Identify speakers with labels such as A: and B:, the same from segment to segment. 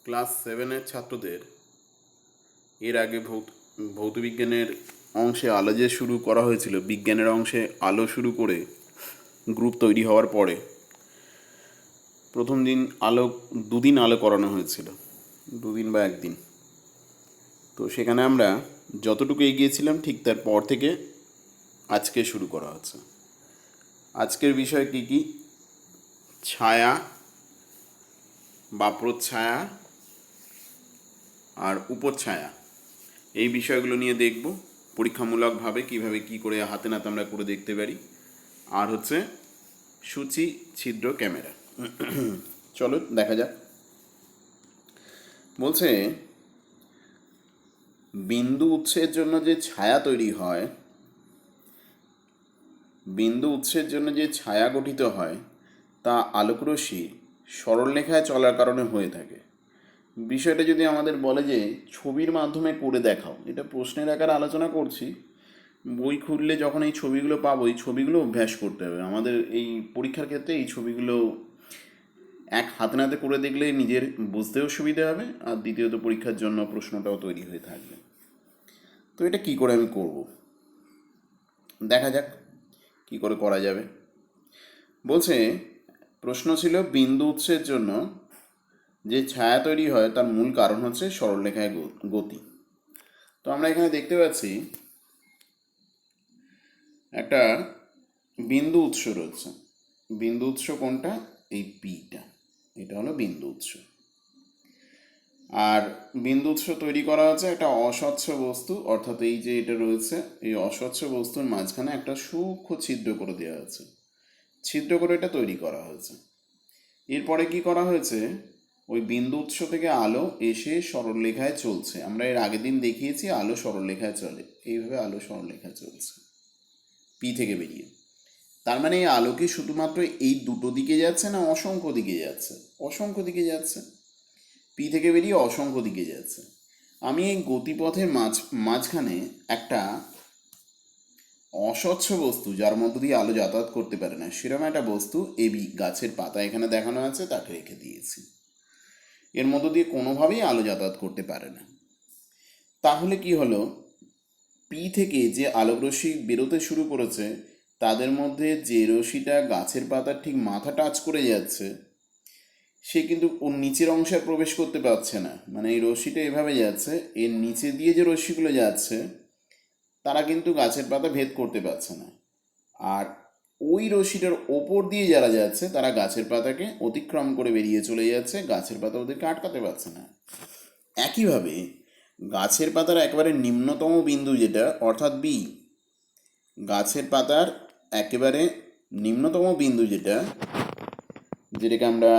A: Class 7-এর ছাত্রদের এর আগে ভৌতবিজ্ঞানের অংশে আলো যে শুরু করা হয়েছিল, বিজ্ঞানের অংশে আলো শুরু করে গ্রুপ তৈরি হওয়ার পরে প্রথম দিন দুদিন আলো করানো হয়েছিল, দুদিন বা একদিন। তো সেখানে আমরা যতটুকু এগিয়েছিলাম ঠিক তার পর থেকে আজকে শুরু করা হচ্ছে। আজকের বিষয় কি কি? ছায়া বা প্রচ্ছায়া আর উপচ্ছায়া, এই বিষয়গুলো নিয়ে দেখব পরীক্ষামূলকভাবে কিভাবে কি করে হাতে নাতে আমরা করে দেখতে পারি। আর হচ্ছে সূচি ছিদ্র ক্যামেরা। চলো দেখা যাক। বলছে বিন্দু উৎসের জন্য যে ছায়া তৈরি হয়, বিন্দু উৎসের জন্য যে ছায়া গঠিত হয় তা আলোকরশ্মি সরলরেখায় চলার কারণে হয়ে থাকে। বিষয়টা যদি আমাদের বলে যে ছবির মাধ্যমে করে দেখাও, এটা প্রশ্নের আকারে আলোচনা করছি। বই খুললে যখন এই ছবিগুলো পাবো, এই ছবিগুলো অভ্যাস করতে হবে আমাদের। এই পরীক্ষার ক্ষেত্রে এই ছবিগুলো এক হাতে নাতে করে দেখলে নিজের বুঝতেও সুবিধা হবে, আর দ্বিতীয়ত পরীক্ষার জন্য প্রশ্নটাও তৈরি হয়ে থাকবে। তো এটা কি করে আমি করব, দেখা যাক কি করে করা যাবে। বলছে প্রশ্ন ছিল বিন্দু উৎসের জন্য যে ছায়া তৈরি হয় তার মূল কারণ হচ্ছে সরলরেখায় গতি। তো আমরা এখানে দেখতে পাচ্ছি একটা বিন্দু উৎস রয়েছে। বিন্দু উৎস কোনটা? এই পিটা, এটা হলো বিন্দু উৎস। আর বিন্দু উৎস তৈরি করা হচ্ছে একটা অস্বচ্ছ বস্তু, অর্থাৎ এই যে এটা রয়েছে, এই অস্বচ্ছ বস্তুর মাঝখানে একটা সূক্ষ্ম ছিদ্র করে দেওয়া হয়েছে, ছিদ্র করে এটা তৈরি করা হয়েছে। এরপরে কি করা হয়েছে, ওই বিন্দু উৎস থেকে আলো এসে সরলরেখায় চলছে। আমরা এর আগের দিন দেখিয়েছি আলো সরলরেখায় চলে, এইভাবে আলো সরলরেখায় চলছে পি থেকে বেরিয়ে। তার মানে এই আলো কি শুধুমাত্র এই দুটো দিকে যাচ্ছে না অসংখ্য দিকে যাচ্ছে? অসংখ্য দিকে যাচ্ছে, পি থেকে বেরিয়ে অসংখ্য দিকে যাচ্ছে। আমি এই গতিপথের মাঝখানে একটা অস্বচ্ছ বস্তু, যার মধ্য দিয়ে আলো যাতায়াত করতে পারে না, সেরকম একটা বস্তু এবি, গাছের পাতা এখানে দেখানো আছে, তাকে রেখে দিয়েছি। এর মধ্য দিয়ে কোনোভাবেই আলো যাতায়াত করতে পারে না। তাহলে কি হলো, পি থেকে যে আলোকরশ্মি বেরোতে শুরু করেছে তাদের মধ্যে যে রশ্মিটা গাছের পাতার ঠিক মাথা টাচ করে যাচ্ছে, সে কিন্তু ওর নিচের অংশে প্রবেশ করতে পারছে না। মানে এই রশ্মিটা এভাবে যাচ্ছে, এর নিচে দিয়ে যে রশ্মিগুলো যাচ্ছে তারা কিন্তু গাছের পাতা ভেদ করতে পারছে না। আর ওই রশ্মিটার ওপর দিয়ে যারা যাচ্ছে তারা গাছের পাতাকে অতিক্রম করে বেরিয়ে চলে যাচ্ছে, গাছের পাতা ওদেরকে আটকাতে পারছে না। একইভাবে গাছের পাতার একেবারে নিম্নতম বিন্দু যেটা, অর্থাৎ বি, গাছের পাতার একেবারে নিম্নতম বিন্দু যেটাকে আমরা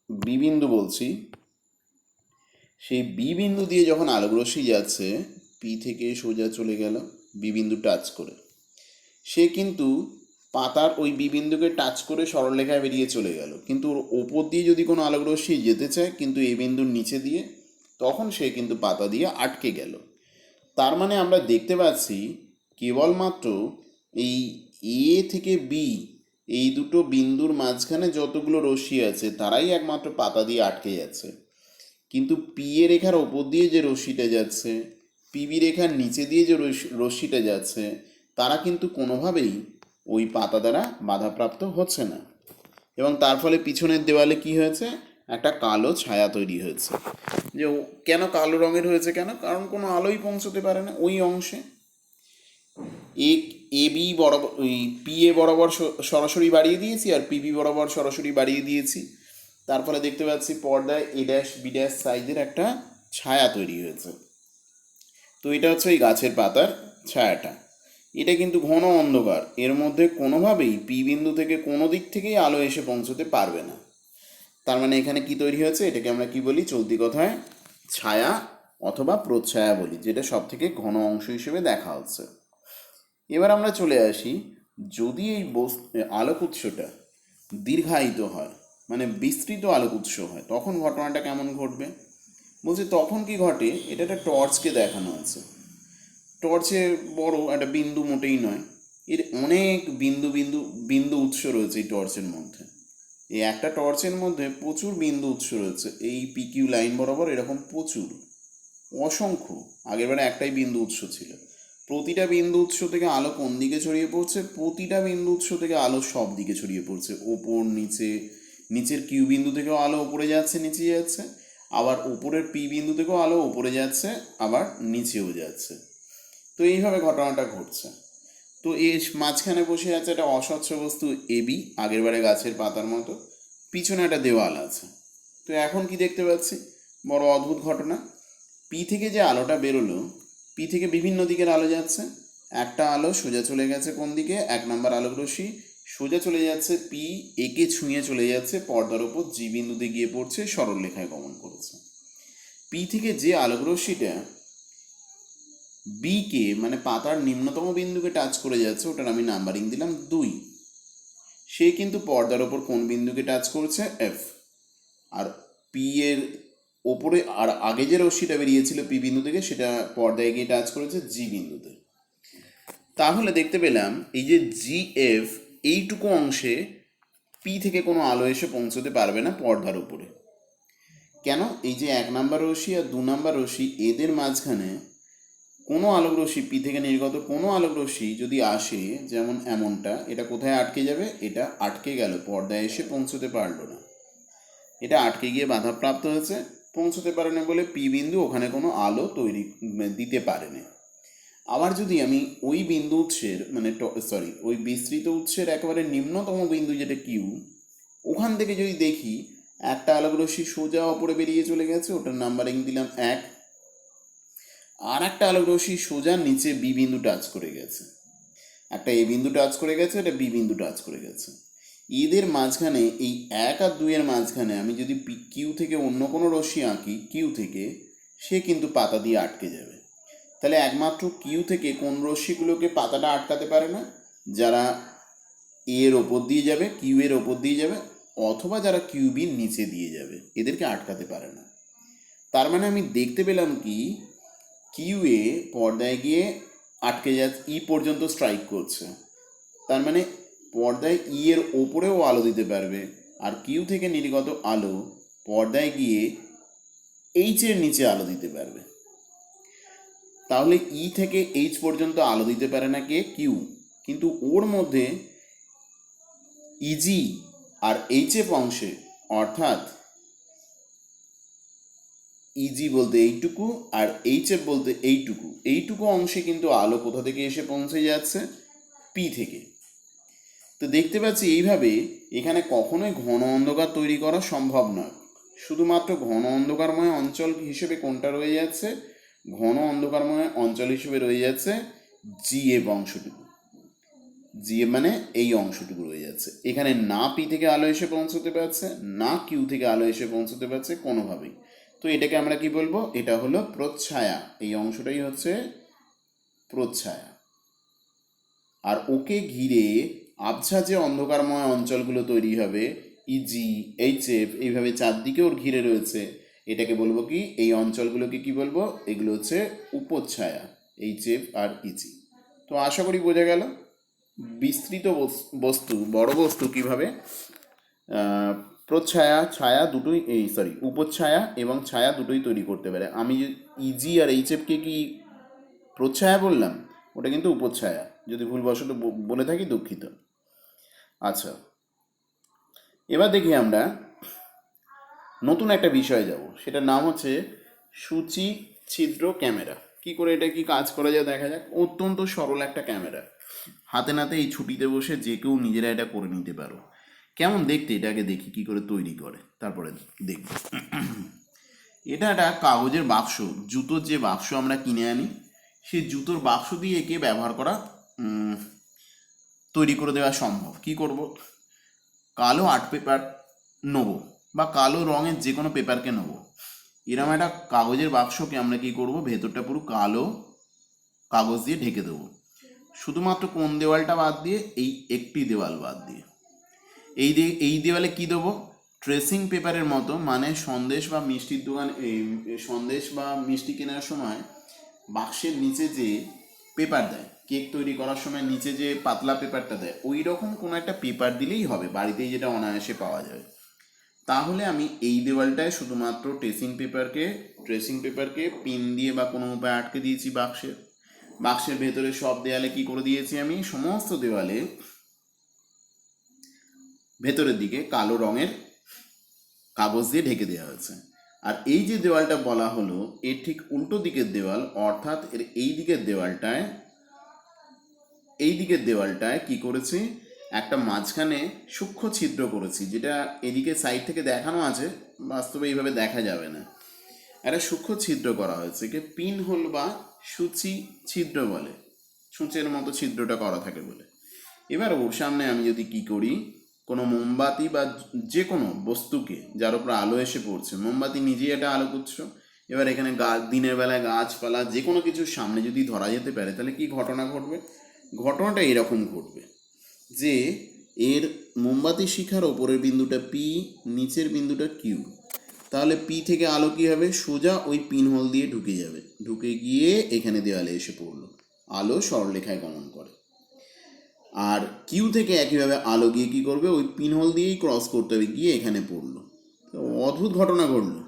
A: বি বিন্দু বলছি, সেই বি বিন্দু দিয়ে যখন আলোকরশ্মি যাচ্ছে, পি থেকে সোজা চলে গেল বি বিন্দু টাচ করে, সে কিন্তু পাতার ওই বি বিন্দুকে টাচ করে সরলরেখায় বেরিয়ে চলে গেল। কিন্তু ওর ওপর দিয়ে যদি কোনো আলোকরশ্মি যেতে চায় কিন্তু এই বিন্দুর নিচে দিয়ে, তখন সে কিন্তু পাতা দিয়ে আটকে গেল। তার মানে আমরা দেখতে পাচ্ছি কেবলমাত্র এই এ থেকে বি, এই দুটো বিন্দুর মাঝখানে যতগুলো রশ্মি আছে তারাই একমাত্র পাতা দিয়ে আটকে যাচ্ছে। কিন্তু পি এ রেখার ওপর দিয়ে যে রশ্মিটা যাচ্ছে, পিবি রেখার নিচে দিয়ে যে রশ্মিটা যাচ্ছে, তারা কিন্তু কোনোভাবেই ওই পাতা দ্বারা বাধাপ্রাপ্ত হচ্ছে না। এবং তার ফলে পিছনের দেওয়ালে কি হয়েছে, একটা কালো ছায়া তৈরি হয়েছে। যে কেন কালো রঙের হয়েছে, কেন? কারণ কোনো আলোই পৌঁছতে পারে না ওই অংশে। এ বি বরাবর, ওই পি এ বরাবর সরাসরি বাড়িয়ে দিয়েছি, আর পিবি বরাবর সরাসরি বাড়িয়ে দিয়েছি। তার ফলে দেখতে পাচ্ছি পর্দায় এ ড্যাশ বি ড্যাশ সাইজের একটা ছায়া তৈরি হয়েছে। তো এটা হচ্ছে ওই গাছের পাতার ছায়াটা। এটা কিন্তু ঘন অন্ধকার, এর মধ্যে কোনোভাবেই পি বিন্দু থেকে কোনো দিক থেকেই আলো এসে পৌঁছতে পারবে না। তার মানে এখানে কি তৈরি হয়েছে, এটাকে আমরা কি বলি, চলতি কথায় ছায়া অথবা প্রচ্ছায়া বলি, যেটা সব থেকে ঘন অংশ হিসেবে দেখা হচ্ছে। এবার আমরা চলে আসি, যদি এই আলোক উৎসটা দীর্ঘায়িত হয়, মানে বিস্তৃত আলোক উৎস হয়, তখন ঘটনাটা কেমন ঘটবে? বলছে তখন কি ঘটে, এটা একটা টর্চকে দেখানো আছে। টর্চে বড় একটা বিন্দু মোটেই নয়, এর অনেক বিন্দু বিন্দু বিন্দু উৎস রয়েছে এই টর্চের মধ্যে। এই একটা টর্চের মধ্যে প্রচুর বিন্দু উৎস রয়েছে, এই পিকিউ লাইন বরাবর এরকম প্রচুর, অসংখ্য। আগেরবারে একটাই বিন্দু উৎস ছিল। প্রতিটা বিন্দু উৎস থেকে আলো কোন দিকে ছড়িয়ে পড়ছে? প্রতিটা বিন্দু উৎস থেকে আলো সব দিকে ছড়িয়ে পড়ছে, ওপর নিচে। নিচের কিউ বিন্দু থেকেও আলো ওপরে যাচ্ছে, নিচে যাচ্ছে, আবার উপরের পি বিন্দু থেকেও আলো ওপরে যাচ্ছে, আবার নিচেও যাচ্ছে। তো এইভাবে ঘটনাটা ঘটছে। তো এর মাঝখানে বসে আছে একটা অস্বচ্ছ বস্তু এবি, আগেরবারে গাছের পাতার মতো। পিছনে একটা দেওয়াল আছে। তো এখন কি দেখতে পাচ্ছি? বড় অদ্ভুত ঘটনা। পি থেকে যে আলোটা বেরোলো, পি থেকে বিভিন্ন দিকের আলো যাচ্ছে। একটা আলো সোজা চলে গেছে কোন দিকে? 1 নম্বর আলোক রশ্মি সোজা চলে যাচ্ছে পি, একে ছুঁয়ে চলে যাচ্ছে পর্দার ওপর, জি বিন্দুতে গিয়ে পড়ছে, সরল রেখায় গমন করেছে। পি থেকে যে আলোক রশ্মিটা বিকে মানে পাতার নিম্নতম বিন্দুকে টাচ করে যাচ্ছে, ওটার আমি নাম্বারিং দিলাম 2। সে কিন্তু পর্দার ওপর কোন বিন্দুকে টাচ করছে? এফ। আর পি এর ওপরে আর আগে যে রশ্মিটা বেরিয়েছিল পি বিন্দু থেকে, সেটা পর্দায় গিয়ে টাচ করেছে জি বিন্দুতে। তাহলে দেখতে পেলাম এই যে জি এফ, এইটুকু অংশে পি থেকে কোনো আলো এসে পৌঁছতে পারবে না পর্দার উপরে। কেন? এই যে 1 নম্বর রশ্মি আর 2 নম্বর রশ্মি, এদের মাঝখানে কোনো আলোক রশ্মি, পি থেকে নির্গত কোনো আলোক রশ্মি যদি আসে, যেমন এমনটা, এটা কোথায় আটকে যাবে? এটা আটকে গেল, পর্দায় এসে পৌঁছতে পারলো না। এটা আটকে গিয়ে বাধাপ্রাপ্ত হয়েছে, পৌঁছতে পারে না বলে পি বিন্দু ওখানে কোনো আলো তৈরি দিতে পারেনি। আবার যদি আমি ওই বিন্দু উৎসের মানে ওই বিস্তৃত উৎসের একেবারে নিম্নতম বিন্দু যেটা কিউ, ওখান থেকে যদি দেখি একটা আলোক রশ্মি সোজা ওপরে বেরিয়ে চলে গেছে, ওটার নাম্বারিং দিলাম 1। আর একটা আলোক রশ্মি সোজা নিচে বি বিন্দু টাচ করে গেছে। একটা এ বিন্দু টাচ করে গেছে, একটা বি বিন্দু টাচ করে গেছে। এদের মাঝখানে, এই 1 আর 2 এর মাঝখানে আমি যদি কিউ থেকে অন্য কোনো রশ্মি আঁকি, কিউ থেকে, সে কিন্তু পাতা দিয়ে আটকে যাবে। তাহলে একমাত্র কিউ থেকে কোন রশ্মিগুলোকে পাতাটা আটকাতে পারে না? যারা এর ওপর দিয়ে যাবে, কিউ এর ওপর দিয়ে যাবে, অথবা যারা কিউ বির নিচে দিয়ে যাবে, এদেরকে আটকাতে পারে না। তার মানে আমি দেখতে পেলাম কি, কিউ এ পর্দায় গিয়ে আটকে যাচ্ছে, ই পর্যন্ত স্ট্রাইক করছে। তার মানে পর্দায় ই এর ওপরেও আলো দিতে পারবে, আর কিউ থেকে নির্গত আলো পর্দায় গিয়ে এইচ এর নিচে আলো দিতে পারবে। তাহলে ই থেকে এইচ পর্যন্ত আলো দিতে পারে না কে? কিউ। কিন্তু ওর মধ্যে ইজি আর এইচ এফ অংশে, অর্থাৎ ইজি বলতে এইটুকু আর এইচ এফ বলতে এইটুকু অংশে কিন্তু আলো কোথা থেকে এসে পৌঁছে যাচ্ছে? পি থেকে। তো দেখতে পাচ্ছি এইভাবে এখানে কখনোই ঘন অন্ধকার তৈরি করা সম্ভব নয়। শুধুমাত্র ঘন অন্ধকারময় অঞ্চল হিসেবে কোনটা রয়ে যাচ্ছে? ঘন অন্ধকারময় অঞ্চল হিসেবে রয়ে যাচ্ছে জিএফ অংশটুকু। জিএফ মানে এই অংশটুকু রয়ে যাচ্ছে। এখানে না পি থেকে আলো এসে পৌঁছতে পারছে, না কিউ থেকে আলো এসে পৌঁছতে পারছে কোনোভাবেই। তো এটাকে আমরা কি বলবো? এটা হলো প্রচ্ছায়া। এই অংশটাই হচ্ছে প্রচ্ছায়া। আর ওকে ঘিরে আবছা যে অন্ধকারময় অঞ্চলগুলো তৈরি হবে, ইজি, এইচএফ, এইভাবে চারদিকে ওর ঘিরে রয়েছে, এটাকে বলবো কি? এই অঞ্চলগুলোকে কি বলবো? এগুলো হচ্ছে উপচ্ছায়া, এইচএফ আর ইজি। তো আশা করি বোঝা গেল বিস্তৃত বস্তু, বড় বস্তু কিভাবে প্রচ্ছায়া, ছায়া দুটোই, উপচ্ছায়া এবং ছায়া দুটোই তৈরি করতে পারে। আমি ইজি আর এইচএফকে কি প্রচ্ছায়া বললাম? ওটা কিন্তু উপচ্ছায়া। যদি ভুলবশত বলে থাকি দুঃখিত। আচ্ছা, এবার দেখি আমরা নতুন একটা বিষয়ে যাব, সেটার নাম হচ্ছে সূচি ছিদ্র ক্যামেরা। কি করে এটা কি কাজ করা যায় দেখা যাক। অত্যন্ত সরল একটা ক্যামেরা, হাতে নাতে এই ছুটিতে বসে যে কেউ নিজেরা এটা করে নিতে পারো। কেমন দেখতে এটাকে দেখি কি করে তৈরি করে, তারপরে দেখব। এটা একটা কাগজের বাক্স, জুতোর যে বাক্স আমরা কিনে আনি, সেই জুতোর বাক্স দিয়ে একে ব্যবহার করা তৈরি করে দেওয়া সম্ভব। কি করব? কালো আর্ট পেপার নেবো, বা কালো রঙের যে কোনো পেপারকে নেবো। এরকম একটা কাগজের বাক্সকে আমরা কি করব? ভেতরটা পুরো কালো কাগজ দিয়ে ঢেকে দেবো, শুধুমাত্র কোন দেওয়ালটা বাদ দিয়ে? এই একটি দেওয়াল বাদ দিয়ে। এই দেওয়ালে কি দেবো? ট্রেসিং পেপারের মতো, মানে সন্দেশ বা মিষ্টির দোকান, সন্দেশ বা মিষ্টি কেনার সময় বাক্সের নিচে যে পেপার দেয়, কেক তৈরি করার সময় নিচে যে পাতলা পেপারটা দেয় ওই রকম কোনো একটা পেপার দিলেই হবে, বাড়িতেই যেটা অনায়াসে পাওয়া যায়। তাহলে আমি এই দেওয়ালটায় শুধুমাত্র ট্রেসিং পেপারকে পিন দিয়ে বা কোনো উপায়ে আটকে দিয়েছি বাক্সের ভেতরে সব দেয়ালে কি করে দিয়েছি, আমি সমস্ত দেওয়ালে ভেতরের দিকে কালো রঙের কাগজ দিয়ে ঢেকে দেওয়া হয়েছে। আর এই যে দেওয়ালটা বলা হলো এর ঠিক উল্টো দিকের দেওয়াল, অর্থাৎ এর এই দিকের দেওয়ালটায় কি করেছি, একটা মাঝখানে সূক্ষ্ম ছিদ্র করেছি, যেটা এদিকে সাইড থেকে দেখানো আছে, বাস্তবে এইভাবে দেখা যাবে না। একটা সূক্ষ্ম ছিদ্র করা হয়েছে, একে পিন হোল বা সূচি ছিদ্র বলে, সূচের মতো ছিদ্রটা করা থাকে বলে। এবার ওর সামনে আমি যদি কি করি, কোনো মোমবাতি বা যে কোনো বস্তুকে যার উপর আলো এসে পড়ছে, মোমবাতি নিজেই একটা আলোক উৎস, এবার এখানে দিনের বেলায় গাছপালা যে কোনো কিছুর সামনে যদি ধরা যেতে পারে তাহলে কি ঘটনা ঘটবে, ঘটনাটা এরকম ঘটবে যে এর মোমবাতি শিখার ওপরের বিন্দুটা পি, নিচের বিন্দুটা কিউ, তাহলে পি থেকে আলো কী হবে, সোজা ওই পিন হোল দিয়ে ঢুকে যাবে, ঢুকে গিয়ে এখানে দেওয়ালে এসে পড়লো, আলো সরলরেখায় গমন করে। আর কিউ থেকে একইভাবে আলো গিয়ে কী করবে, ওই পিন হোল দিয়েই ক্রস করতে হবে, গিয়ে এখানে পড়লো। তো অদ্ভুত ঘটনা ঘটলো,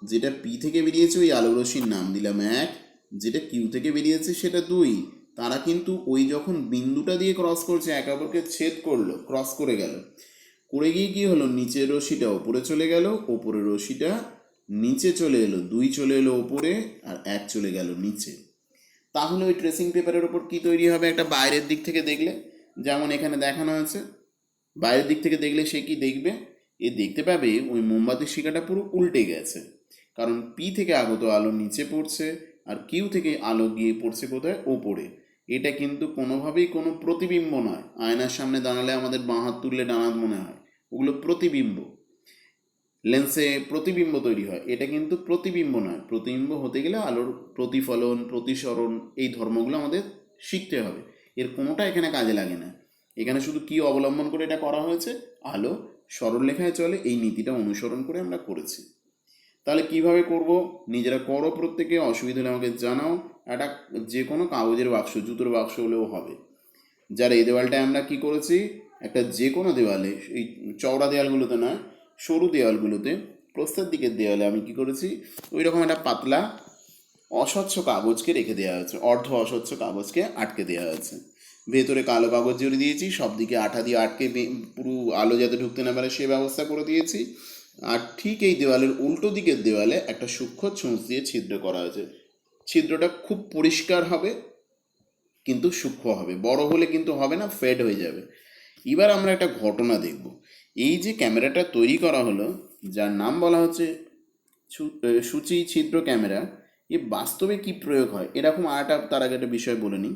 A: যেটা পি থেকে বেরিয়েছে ওই আলোক রশ্মির নাম দিলাম 1, যেটা কিউ থেকে বেরিয়েছে সেটা 2। তারা কিন্তু ওই যখন বিন্দুটা দিয়ে ক্রস করছে একে অপরকে ছেদ করলো, ক্রস করে গেল, করে গিয়ে কী হলো, নিচের রশ্মিটা ওপরে চলে গেল, ওপরের রশ্মিটা নিচে চলে এলো, 2 চলে এলো ওপরে আর 1 চলে গেল নিচে। তাহলে ওই ট্রেসিং পেপারের ওপর কী তৈরি হবে, একটা বাইরের দিক থেকে দেখলে যেমন এখানে দেখানো আছে, বাইরের দিক থেকে দেখলে সে কি দেখবে, এ দেখতে পাবে ওই মোমবাতির শিখাটা পুরো উল্টে গেছে, কারণ পি থেকে আগত আলো নিচে পড়ছে আর কিউ থেকে আলো গিয়ে পড়ছে কোথায়, ওপরে। এটা কিন্তু কোনোভাবেই কোনো প্রতিবিম্ব নয়, আয়নার সামনে দাঁড়ালে আমাদের বাঁ হাত তুললে ডান হাত মনে হয়, ওগুলো প্রতিবিম্ব, লেন্সে প্রতিবিম্ব তৈরি হয়, এটা কিন্তু প্রতিবিম্ব নয়। প্রতিবিম্ব হতে গেলে আলোর প্রতিফলন, প্রতিসরণ, এই ধর্মগুলো আমাদের শিখতে হবে, এর কোনোটা এখানে কাজে লাগে না। এখানে শুধু কি অবলম্বন করে এটা করা হয়েছে, আলো সরলরেখায় চলে এই নীতিটা অনুসরণ করে আমরা করেছি। তাহলে কিভাবে করব, নিজেরা করো প্রত্যেকে, অসুবিধা হলে আমাকে জানাও। একটা যে কোনো কাগজের বাক্স, জুতোর বাক্স হলেও হবে। যার এই দেওয়ালটায় আমরা কি করেছি, একটা যে কোনো দেওয়ালে, এই চওড়া দেওয়ালগুলোতে নয়, সরু দেওয়ালগুলোতে, প্রস্থের দিকের দেওয়ালে আমি কি করেছি, ওই রকম একটা পাতলা অস্বচ্ছ কাগজকে রেখে দেওয়া হয়েছে, অর্ধ অস্বচ্ছ কাগজকে আটকে দেওয়া হয়েছে, ভেতরে কালো কাগজ জড়ি দিয়েছি, সব দিকে আঠা দিয়ে আটকে পুরো আলো যাতে ঢুকতে না পারে সে ব্যবস্থা করে দিয়েছি। আর ঠিক এই দেওয়ালের উল্টো দিকের দেওয়ালে একটা সূক্ষ্ম ছুঁচ দিয়ে ছিদ্র করা হয়েছে, ছিদ্রটা খুব পরিষ্কার হবে কিন্তু সূক্ষ্ম হবে, বড় হলে কিন্তু হবে না, ফেড হয়ে যাবে। এবার আমরা একটা ঘটনা দেখব, এই যে ক্যামেরাটা তৈরি করা হলো যার নাম বলা হচ্ছে সূচি ছিদ্র ক্যামেরা, এ বাস্তবে কি প্রয়োগ হয় এরকম আরেকটা, তার আগে একটা বিষয় বলে নিই।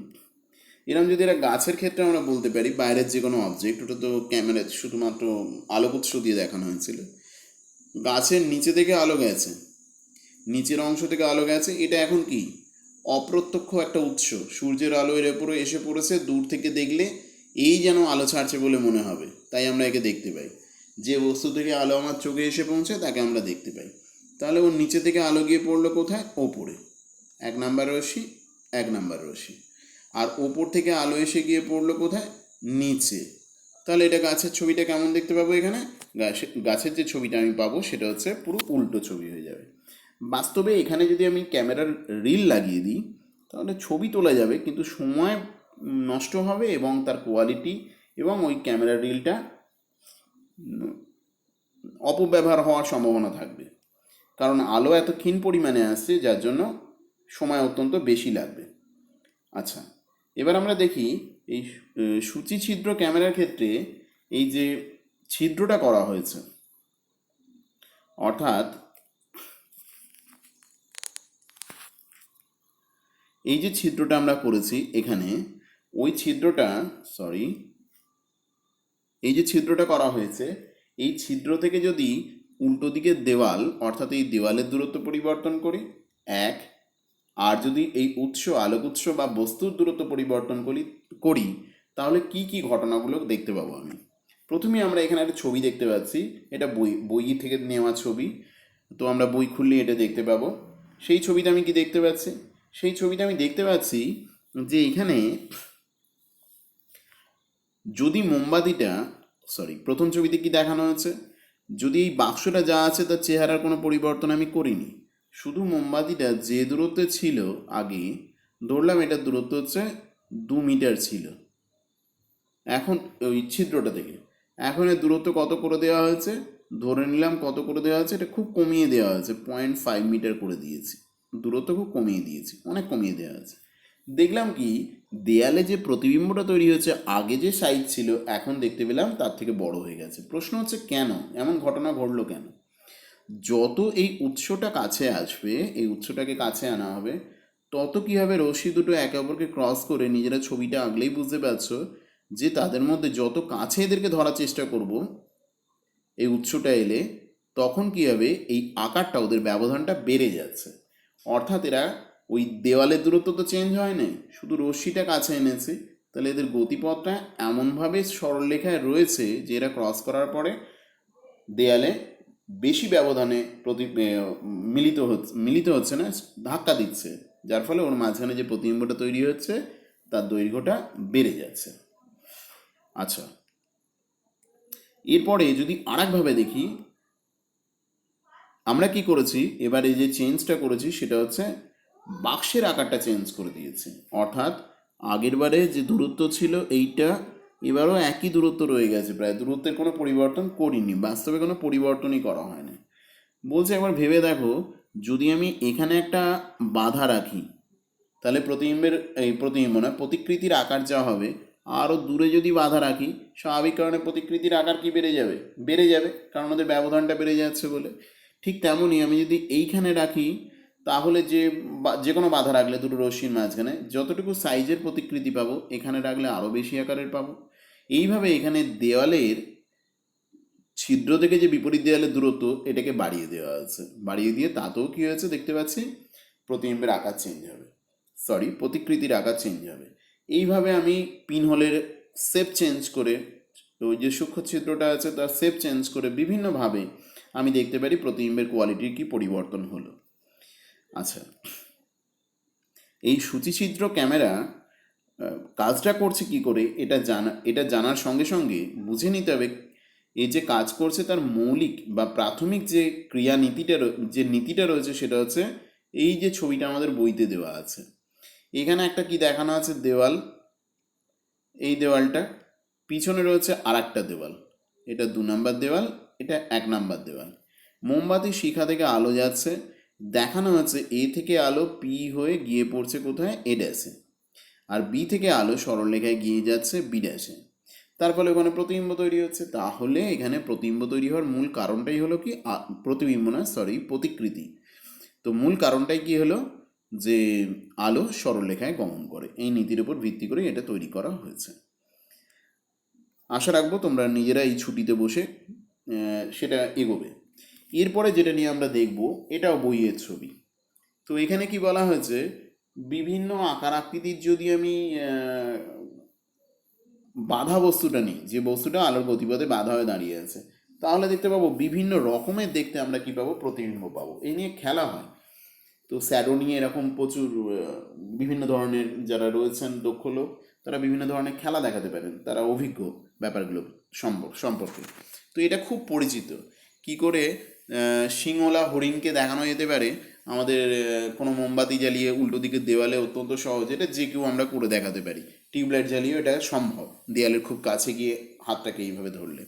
A: এরকম যদি এটা গাছের ক্ষেত্রে আমরা বলতে পারি, বাইরের যে কোনো অবজেক্ট, ওটা তো ক্যামেরা শুধুমাত্র আলোক উৎস দিয়ে দেখানো হয়েছিল, গাছের নিচে থেকে আলো গেছে, নিচের অংশ থেকে আলো গেছে, এটা এখন কি অপ্রত্যক্ষ একটা উৎস, সূর্যের আলো এর উপরে এসে পড়েছে, দূর থেকে দেখলে এই যেন আলো ছাড়ছে বলে মনে হবে, তাই আমরা একে দেখতে পাই। যে বস্তু থেকে আলো আমার চোখে এসে পৌঁছে তাকে আমরা দেখতে পাই। তাহলে ওর নিচে থেকে আলো গিয়ে পড়লো কোথায়, ওপরে, 1 নাম্বার রশ্মি, 1 নাম্বার রশ্মি। আর ওপর থেকে আলো এসে গিয়ে পড়লো কোথায়, নিচে। তাহলে এটা গাছের ছবিটা কেমন দেখতে পাবো, এখানে গাছের যে ছবিটা আমি পাবো সেটা হচ্ছে পুরো উল্টো ছবি হয়ে যাবে। বাস্তবে এখানে যদি আমি ক্যামেরার রিল লাগিয়ে দিই তাহলে ছবি তোলা যাবে, কিন্তু সময় নষ্ট হবে এবং তার কোয়ালিটি এবং ওই ক্যামেরার রিলটা অপব্যবহার হওয়ার সম্ভাবনা থাকবে, কারণ আলো এত ক্ষীণ পরিমাণে আসছে যার জন্য সময় অত্যন্ত বেশি লাগবে। আচ্ছা, এবার আমরা দেখি এই সূচি ছিদ্র ক্যামেরার ক্ষেত্রে এই যে ছিদ্রটা করা হয়েছে, অর্থাৎ এই যে ছিদ্রটা আমরা করেছি এখানে, ওই ছিদ্রটা এই যে ছিদ্রটা করা হয়েছে, এই ছিদ্র থেকে যদি উল্টো দিকের দেওয়াল, অর্থাৎ এই দেওয়ালের দূরত্ব পরিবর্তন করি 1, আর যদি এই আলোক উৎস বা বস্তুর দূরত্ব পরিবর্তন করি তাহলে কি কি ঘটনাগুলো দেখতে পাবো আমি। প্রথমে আমরা এখানে একটা ছবি দেখতে পাচ্ছি, এটা বই থেকে নেওয়া ছবি, তো আমরা বই খুললে এটা দেখতে পাবো। সেই ছবিটা আমি কি দেখতে পাচ্ছি, সেই ছবিটা আমি দেখতে পাচ্ছি যে এখানে যদি মোমবাতিটা, প্রথম ছবিতে কি দেখানো হয়েছে, যদি এই বাক্সটা যা আছে তার চেহারার কোনো পরিবর্তন আমি করিনি, শুধু মোমবাতিটা যে দূরত্বে ছিল আগে, ধরলাম এটার দূরত্ব হচ্ছে 2 মিটার ছিল, এখন ওই ছিদ্রটা থেকে, এখন এর দূরত্ব কত করে দেওয়া হয়েছে, ধরে নিলাম কত করে দেওয়া হয়েছে, এটা খুব কমিয়ে দেওয়া হয়েছে, 0.5 মিটার করে দিয়েছি, দূরত্ব খুব কমিয়ে দিয়েছি, অনেক কমিয়ে দেওয়া হয়েছে। দেখলাম কি, দেয়ালে যে প্রতিবিম্বটা তৈরি হয়েছে আগে যে সাইজ ছিল এখন দেখতে পেলাম তার থেকে বড় হয়ে গেছে। প্রশ্ন হচ্ছে কেন এমন ঘটনা ঘটলো, কেন? যত এই উৎসটা কাছে আসবে, এই উৎসটাকে কাছে আনা হবে, তত কী হবে, রশ্মি দুটো একে অপরকে ক্রস করে, নিজেরা ছবিটা আগলেই বুঝতে পারছো যে তাদের মধ্যে যত কাছে এদেরকে ধরার চেষ্টা করব এই উৎসটা এলে, তখন কী হবে, এই আকারটা, ওদের ব্যবধানটা বেড়ে যাচ্ছে। অর্থাৎ এরা ওই দেওয়ালের দূরত্ব তো চেঞ্জ হয় নাই, শুধু রশ্মিটা কাছে এনেছে, তাহলে এদের গতিপথটা এমনভাবে সরলরেখায় রয়েছে যে এরা ক্রস করার পরে দেয়ালে বেশি ব্যবধানে মিলিত হচ্ছে না, ধাক্কা দিচ্ছে, যার ফলে ওর মাঝখানে যে প্রতিবিম্বটা তৈরি হচ্ছে তার দৈর্ঘ্যটা বেড়ে যাচ্ছে। আচ্ছা, এরপরে যদি আরেকভাবে দেখি, আমরা কি করেছি, এবারে যে চেঞ্জটা করেছি সেটা হচ্ছে বাক্সের আকারটা চেঞ্জ করে দিয়েছি। অর্থাৎ আগের বারে যে দূরত্ব ছিল এইটা, এবারও একই দূরত্ব রয়ে গেছে, প্রায় দূরত্বের কোনো পরিবর্তন করিনি, বাস্তবে কোনো পরিবর্তনই করা হয়নি। বলছে একবার ভেবে দেখো, যদি আমি এখানে একটা বাধা রাখি, তাহলে প্রতিবিম্ব না, প্রতিকৃতির আকার যা হবে, আরও দূরে যদি বাধা রাখি, স্বাভাবিক কারণে প্রতিকৃতির আকার কি বেড়ে যাবে, কারণ ওদের ব্যবধানটা বেড়ে যাচ্ছে বলে। ঠিক তেমনই আমি যদি এইখানে রাখি, তাহলে যে কোনো বাধা রাখলে দুটো রশ্মির মাঝখানে যতটুকু সাইজের প্রতিকৃতি পাবো, এখানে রাখলে আরও বেশি আকারের পাবো। এইভাবে এখানে দেওয়ালের ছিদ্র থেকে যে বিপরীত দেওয়ালের দূরত্ব, এটাকে বাড়িয়ে দেওয়া হয়েছে, বাড়িয়ে দিয়ে তাতেও কী হয়েছে দেখতে পাচ্ছি, প্রতিবিম্বের আকার চেঞ্জ হবে, প্রতিকৃতির আকার চেঞ্জ হবে। এইভাবে আমি পিনহোলের শেপ চেঞ্জ করে, ওই যে সূক্ষ্ম ছিদ্রটা আছে তার শেপ চেঞ্জ করে বিভিন্নভাবে আমি দেখতে পারি প্রতিবিম্বের কোয়ালিটির কি পরিবর্তন হলো। আচ্ছা, এই সূচিছিদ্র ক্যামেরা কাজটা করছে কি করে, এটা জানার সঙ্গে সঙ্গে বুঝে নিতে হবে এই যে কাজ করছে তার মৌলিক বা প্রাথমিক যে যে নীতিটা রয়েছে, সেটা হচ্ছে এই যে ছবিটা আমাদের বইতে দেওয়া আছে, এখানে একটা কি দেখানো আছে, দেওয়াল, এই দেওয়ালটা, পিছনে রয়েছে আর একটা দেওয়াল, এটা 2 নাম্বার দেওয়াল, এটা 1 নাম্বার দেওয়াল। মোমবাতির শিখা থেকে আলো যাচ্ছে, দেখানো হচ্ছে এ থেকে আলো পি হয়ে গিয়ে পড়ছে কোথায়, এ ড্যাশে, আর বি থেকে আলো সরলরেখায় গিয়ে যাচ্ছে বি ড্যাশে, তার ফলে ওখানে প্রতিবিম্ব তৈরি হচ্ছে। তাহলে এখানে প্রতিবিম্ব তৈরি হওয়ার মূল কারণটাই হলো কি, প্রতিবিম্ব না, প্রতিকৃতি। তো মূল কারণটাই কি হলো, যে আলো সরলরেখায় গমন করে, এই নীতির উপর ভিত্তি করে এটা তৈরি করা হয়েছে। আশা রাখবো তোমরা নিজেরা এই ছুটিতে বসে সেটা এগোবে। এরপরে যেটা নিয়ে আমরা দেখব, এটাও বইয়ের ছবি। তো এখানে কি বলা হয়েছে, বিভিন্ন আকার আকৃতির যদি আমি বাধা বস্তুটা নিই, যে বস্তুটা আলোর গতিপথে বাধা হয়ে দাঁড়িয়ে আছে, তাহলে দেখতে পাবো বিভিন্ন রকমের দেখতে আমরা কি পাবো, প্রতিবিম্ব পাবো। এই নিয়ে খেলা হয়, তো স্যাডো নিয়ে এরকম প্রচুর বিভিন্ন ধরনের যারা রয়েছেন দক্ষ লোক, তারা বিভিন্ন ধরনের খেলা দেখাতে পারেন, তারা অভিজ্ঞ ব্যাপারগুলো সম্পর্কে। তো এটা খুব পরিচিত, কি করে শিংওয়ালা হরিণকে দেখানো যেতে পারে আমাদের কোনো মোমবাতি জ্বালিয়ে উল্টো দিকের দেওয়ালে, অত্যন্ত সহজ, এটা যে কেউ আমরা করে দেখাতে পারি, টিউবলাইট জ্বালিয়েও এটা সম্ভব, দেওয়ালের খুব কাছে গিয়ে হাতটাকে এইভাবে ধরলে।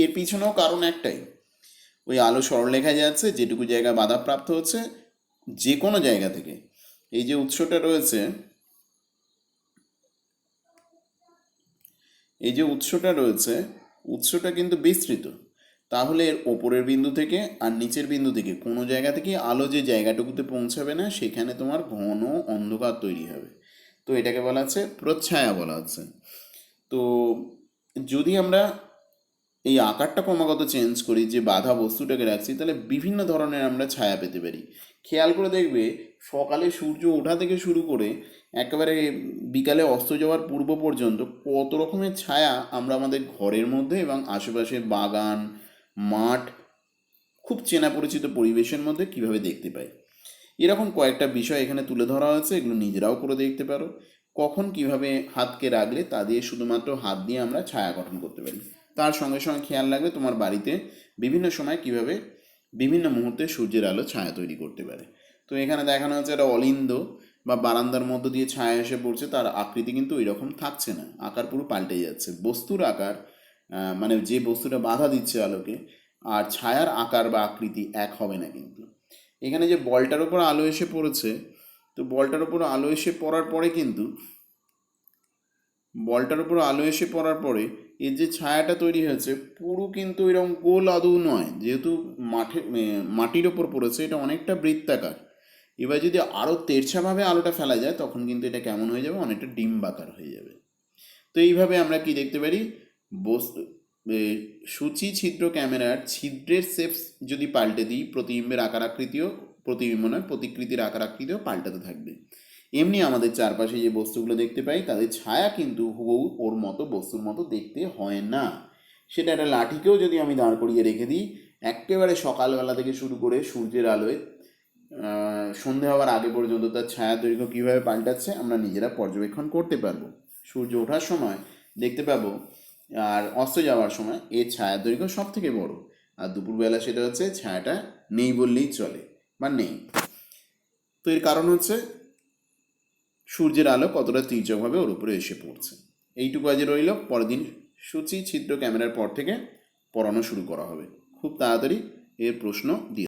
A: এর পিছনেও কারণ একটাই, ওই আলো সরলরেখায় যাচ্ছে, যেটুকু জায়গা বাধাপ্রাপ্ত হচ্ছে যে কোনো জায়গা থেকে, এই যে উৎসটা রয়েছে, উৎসটা কিন্তু বিস্তৃত, তাহলে এর ওপরের বিন্দু থেকে আর নিচের বিন্দু থেকে কোনো জায়গা থেকে আলো যে জায়গাটুকুতে পৌঁছাবে না, সেখানে তোমার ঘন অন্ধকার তৈরি হবে। তো এটাকে বলা হচ্ছে প্রচ্ছায়া বলা হচ্ছে। তো যদি আমরা এই আকারটা ক্রমাগত চেঞ্জ করি, যে বাধা বস্তুটাকে রাখছি, তাহলে বিভিন্ন ধরনের আমরা ছায়া পেতে পারি। খেয়াল করে দেখবে, সকালে সূর্য ওঠা থেকে শুরু করে একেবারে বিকালে অস্ত যাওয়ার পূর্ব পর্যন্ত কত রকমের ছায়া আমরা আমাদের ঘরের মধ্যে এবং আশেপাশের বাগান, মাঠ, খুব চেনা পরিচিত পরিবেশের মধ্যে কিভাবে দেখতে পাই। এরকম কয়েকটা বিষয় এখানে তুলে ধরা হয়েছে, এগুলো নিজেরাও করে দেখতে পারো। কখন কিভাবে হাতকে রাখলে তা দিয়ে শুধুমাত্র হাত দিয়ে আমরা ছায়া গঠন করতে পারি। তার সঙ্গে সঙ্গে খেয়াল রাখবে তোমার বাড়িতে বিভিন্ন সময় কিভাবে বিভিন্ন মুহূর্তে সূর্যের আলো ছায়া তৈরি করতে পারে। তো এখানে দেখানো হচ্ছে একটা অলিন্দ বা বারান্দার মধ্য দিয়ে ছায়া এসে পড়ছে, তার আকৃতি কিন্তু ওই রকম থাকছে না, আকার পুরো পাল্টে যাচ্ছে। বস্তুর আকার মানে যে বস্তুটা বাধা দিচ্ছে আলোকে আর ছায়ার আকার বা আকৃতি এক হবে না কিন্তু। এখানে যে বলটার ওপর আলো এসে পড়েছে, তো বলটার ওপর আলো এসে পড়ার পরে কিন্তু বলটার উপর আলো এসে পড়ার পরে এর যে ছায়াটা তৈরি হয়েছে পুরো কিন্তু এরকম গোল আদৌ নয়, যেহেতু মাটির ওপর পড়েছে, এটা অনেকটা বৃত্তাকার। এবার যদি আরও তেরছাভাবে আলোটা ফেলা যায় তখন কিন্তু এটা কেমন হয়ে যাবে, অনেকটা ডিম্বাকার হয়ে যাবে। তো এইভাবে আমরা কি দেখতে পারি, বস্তু সূচি ছিদ্র ক্যামেরার ছিদ্রের শেপস যদি পাল্টে দিই, প্রতিবিম্বের আকার আকৃতিও, প্রতিবিম্ব নয় প্রতিকৃতির আকার আকৃতিও পাল্টাতে থাকবে। এমনি আমাদের চারপাশে যে বস্তুগুলো দেখতে পাই তাদের ছায়া কিন্তু হুবহু ওর মতো বস্তুর মতো দেখতে হয় না। সেটা একটা লাঠিকেও যদি আমি দাঁড় করিয়ে রেখে দিই, একেবারে সকালবেলা থেকে শুরু করে সূর্যের আলোয় সন্ধে হওয়ার আগে পর্যন্ত তার ছায়া দৈর্ঘ্য কীভাবে পাল্টাচ্ছে আমরা নিজেরা পর্যবেক্ষণ করতে পারবো। সূর্য ওঠার সময় দেখতে পাবো আর অস্ত যাওয়ার সময় এর ছায়া দৈর্ঘ্য সব থেকে বড়, আর দুপুরবেলা সেটা হচ্ছে ছায়াটা নেই বললেই চলে বা নেই। তো এর কারণ হচ্ছে সূর্যের আলো কতটা তীর্যকভাবে ওর উপরে এসে পড়ছে। এইটুকু আজ রইল, পরের দিন সূচি ছিদ্র ক্যামেরার পর থেকে পড়ানো শুরু করা হবে। খুব তাড়াতাড়ি এর প্রশ্ন দিয়ে